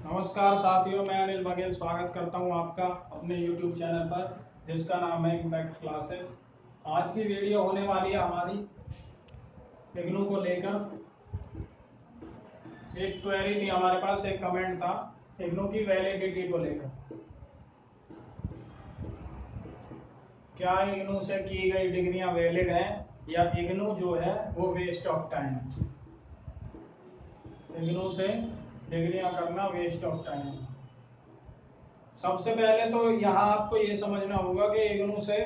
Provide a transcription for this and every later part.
नमस्कार साथियों, मैं अनिल बघेल स्वागत करता हूं आपका अपने YouTube चैनल पर जिसका नाम है इम्पैक्ट क्लासेस। आज की वीडियो होने वाली है हमारी इग्नू को लेकर। एक क्वेरी थी हमारे पास, एक कमेंट था इग्नू की वैलिडिटी को लेकर। क्या इग्नू से की गई डिग्रियां वैलिड हैं या इग्नू जो है वो वेस्ट ऑफ टाइम है। इग्नू से डिग्रियां करना वेस्ट ऑफ टाइम है। सबसे पहले तो यहाँ आपको ये समझना होगा कि इग्नू से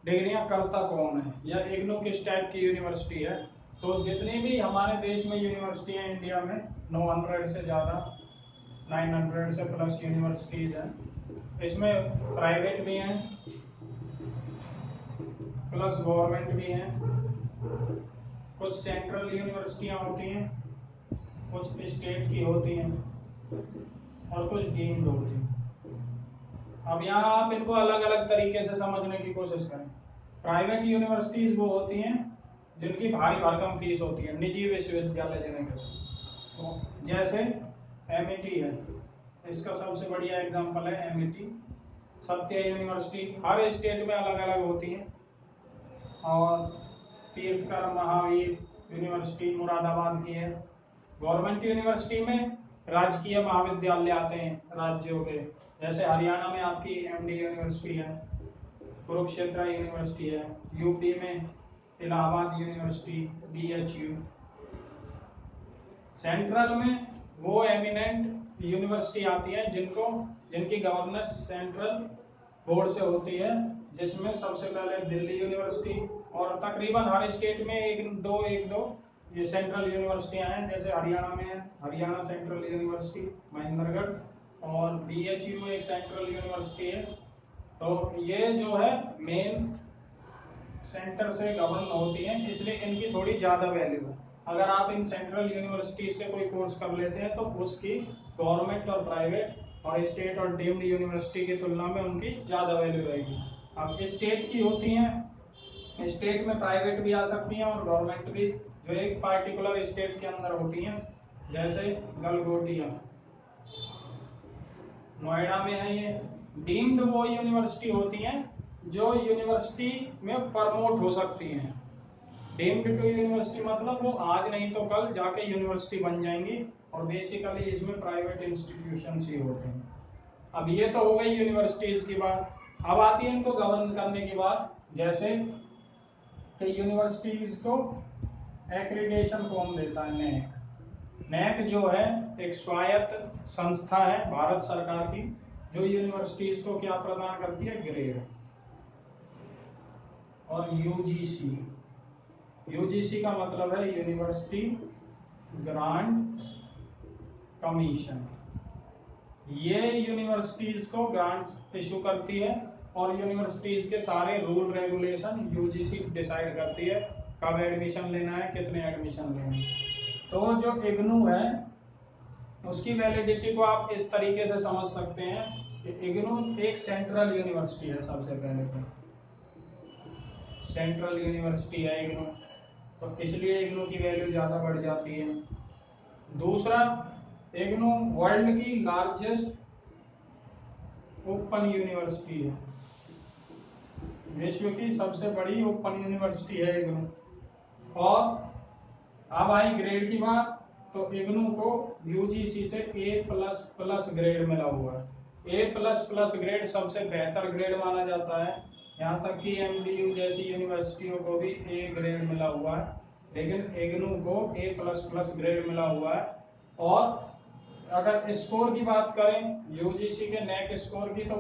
डिग्रियां करता कौन है या इग्नू किस टाइप की यूनिवर्सिटी है। तो जितनी भी हमारे देश में यूनिवर्सिटी है इंडिया में 900 से ज़्यादा 900 से प्लस यूनिवर्सिटीज हैं। इसमें प्राइवेट भी हैं प्लस गवर्नमेंट भी हैं। कुछ सेंट्रल यूनिवर्सिटियां होती हैं, कुछ स्टेट की होती हैं और कुछ डीम्ड होती हैं। अब यहाँ आप इनको अलग अलग तरीके से समझने की कोशिश करें। प्राइवेट यूनिवर्सिटीज वो होती हैं जिनकी भारी भरकम फीस होती है, निजी विश्वविद्यालय जिन्हें कहते हैं। तो जैसे एमईटी है, इसका सबसे बढ़िया एग्जांपल है एमईटी। सत्य यूनिवर्सिटी हर स्टेट में अलग अलग होती है। और तीर्थकर महावीर यूनिवर्सिटी मुरादाबाद की है। गवर्नमेंट यूनिवर्सिटी में राजकीय महाविद्यालय आते हैं राज्यों के, जैसे हरियाणा में आपकी एमडी यूनिवर्सिटी है, कुरुक्षेत्र यूनिवर्सिटी है, यूपी में इलाहाबाद यूनिवर्सिटी बीएचयू। सेंट्रल में वो एमिनेंट यूनिवर्सिटी आती है जिनकी गवर्नेंस सेंट्रल बोर्ड से होती है, जिसमें सबसे पहले दिल्ली यूनिवर्सिटी और तकरीबन हर स्टेट में एक दो ये सेंट्रल यूनिवर्सिटियां हैं। जैसे हरियाणा में है हरियाणा सेंट्रल यूनिवर्सिटी महेंद्रगढ़, और बीएचयू एक सेंट्रल यूनिवर्सिटी है। तो ये जो है मेन सेंटर से गवर्न होती हैं, इसलिए इनकी थोड़ी ज्यादा वैल्यू है। अगर आप इन सेंट्रल यूनिवर्सिटी से कोई कोर्स कर लेते हैं तो उसकी गवर्नमेंट और प्राइवेट और स्टेट और डीम्ड यूनिवर्सिटी की तुलना में उनकी ज्यादा वैल्यू रहेगी। अब स्टेट की होती हैं, स्टेट में प्राइवेट भी आ सकती हैं और गवर्नमेंट भी, जो एक पार्टिकुलर स्टेट के अंदर होती हैं। जैसे गलगोटिया नोएडा में है ये। डीम्ड वो यूनिवर्सिटी होती हैं जो यूनिवर्सिटी में प्रमोट हो सकती हैं। डीम्ड टू यूनिवर्सिटी मतलब वो आज नहीं तो कल जाके यूनिवर्सिटी बन जाएंगी, और बेसिकली इसमें प्राइवेट इंस्टीट्यूशंस ही होते हैं। अब ये तो हो गई यूनिवर्सिटीज की बात। अब आती है इनको गवर्न करने की बात, जैसे कि यूनिवर्सिटीज को एक्रीडेशन कौन देता है। नैक। नैक जो है एक स्वायत्त संस्था है भारत सरकार की, जो यूनिवर्सिटीज को क्या प्रदान करती है, ग्रेड। और यूजीसी, यूजीसी का मतलब है यूनिवर्सिटी ग्रांट कमीशन। ये यूनिवर्सिटीज को ग्रांट्स इशू करती है और यूनिवर्सिटीज के सारे रूल रेगुलेशन यूजीसी डिसाइड करती है, कब एडमिशन लेना है, कितने एडमिशन लेने हैं। तो जो इग्नू है उसकी वैलिडिटी को आप इस तरीके से समझ सकते हैं कि इग्नू एक सेंट्रल यूनिवर्सिटी है। सबसे पहले तो सेंट्रल यूनिवर्सिटी है इग्नू, तो इसलिए इग्नू की वैल्यू ज्यादा बढ़ जाती है। दूसरा, इग्नू वर्ल्ड की लार्जेस्ट ओपन यूनिवर्सिटी है, विश्व की सबसे बड़ी ओपन यूनिवर्सिटी है इग्नू। और अब आई ग्रेड की बात, तो इग्नू को यूजीसी से A++ ग्रेड मिला हुआ है। A++ ग्रेड सबसे बेहतर ग्रेड माना जाता है। यहाँ तक कि एमडीयू जैसी यूनिवर्सिटियों को भी A ग्रेड मिला हुआ है, लेकिन इग्नू को A++ ग्रेड मिला हुआ है। और अगर स्कोर की बात करें यूजीसी के नैक स्कोर की, तो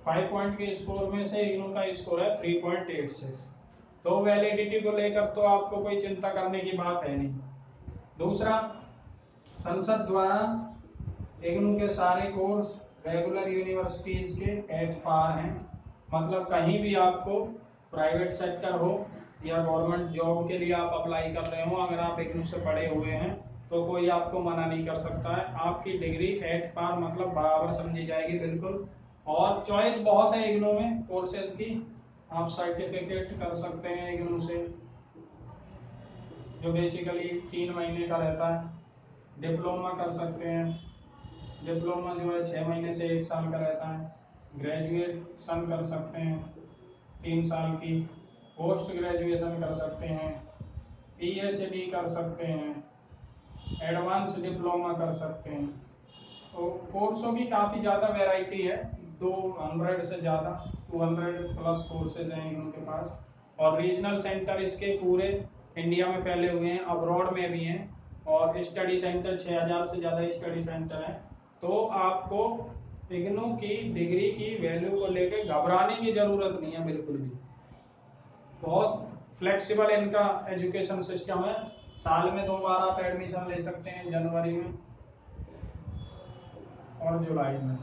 5 पॉइंट के स्कोर में से इग्नू का स्कोर है 3.86। तो वैलिडिटी को लेकर तो आपको कोई चिंता करने की बात है नहीं। दूसरा, संसद द्वारा इग्नू के सारे कोर्स रेगुलर यूनिवर्सिटीज के एट पार हैं। मतलब कहीं भी आपको प्राइवेट सेक्टर हो या गवर्नमेंट जॉब के लिए आप अप्लाई कर रहे हो, अगर आप इग्नू से पढ़े हुए हैं तो कोई आपको मना नहीं कर सकता है। आपकी डिग्री एट पार मतलब बराबर समझी जाएगी बिल्कुल। और चॉइस बहुत है इग्नू में कोर्सेज की, आप सर्टिफिकेट कर सकते हैं इग्नू से, जो बेसिकली 3 महीने का रहता है। डिप्लोमा कर सकते हैं। डिप्लोमा जो है 6 महीने से 1 साल का रहता है। ग्रेजुएशन कर सकते हैं 3 साल की। पोस्ट ग्रेजुएशन कर सकते हैं। पीएचडी कर सकते हैं। एडवांस डिप्लोमा कर सकते हैं। तो कोर्सों की काफ़ी ज़्यादा वैरायटी है, 200 से ज़्यादा, 200 प्लस कोर्सेज हैं इनके पास। और रीजनल सेंटर इसके पूरे इंडिया में फैले हुए हैं, अब्रॉड में भी हैं। और स्टडी सेंटर 6000 से ज़्यादा स्टडी सेंटर हैं। तो आपको इग्नू की डिग्री की वैल्यू को लेकर घबराने की ज़रूरत नहीं है बिल्कुल भी। बहुत फ्लेक्सिबल इनका एजुकेशन सिस्टम है। साल में 2 बार आप एडमिशन ले सकते हैं, जनवरी में और जुलाई में।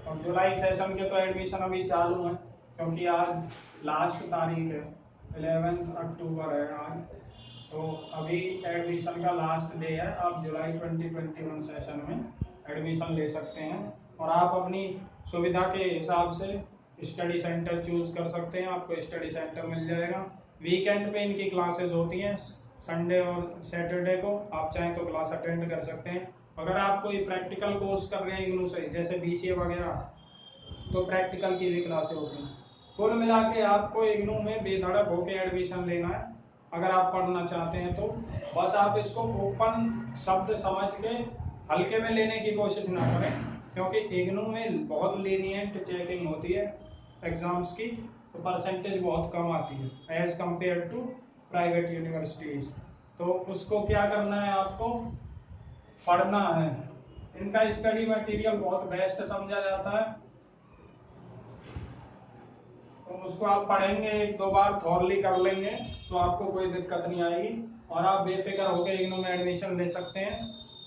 और जुलाई सेशन के तो एडमिशन अभी चालू है, क्योंकि आज लास्ट तारीख है, 11 अक्टूबर है आज। तो अभी एडमिशन का लास्ट डे है। आप जुलाई 2021 सेशन में एडमिशन ले सकते हैं। और आप अपनी सुविधा के हिसाब से स्टडी सेंटर चूज कर सकते हैं, आपको स्टडी सेंटर मिल जाएगा। वीकेंड पे इनकी क्लासेस होती हैं, संडे और सैटरडे को आप चाहें तो क्लास अटेंड कर सकते हैं। अगर आप कोई प्रैक्टिकल कोर्स कर रहे हैं इग्नू से, जैसे बीसीए वगैरह, तो प्रैक्टिकल की भी क्लासेस होती हैं। कुल मिला के आपको इग्नू में बेधड़क होकर एडमिशन लेना है अगर आप पढ़ना चाहते हैं। तो बस आप इसको ओपन शब्द समझ के हल्के में लेने की कोशिश ना करें, क्योंकि इग्नू में बहुत लीनियंट चेकिंग होती है एग्जाम्स की, तो परसेंटेज बहुत कम आती है as compare to private universities. तो उसको क्या करना है, आपको पढ़ना है। इनका स्टडी मटेरियल बहुत बेस्ट समझा जाता है, तो उसको आप पढ़ेंगे 1-2 बार, थॉरली कर लेंगे, तो आपको कोई दिक्कत नहीं आएगी। और आप बेफिक्र होकर इग्नू में एडमिशन ले सकते हैं।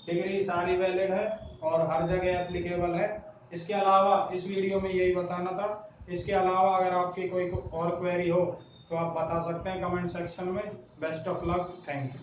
डिग्री सारी वैलिड है और हर जगह एप्लीकेबल है। इसके अलावा इस वीडियो में यही बताना था। इसके अलावा अगर आपकी कोई और क्वेरी हो तो आप बता सकते हैं कमेंट सेक्शन में। Best of luck, thank you.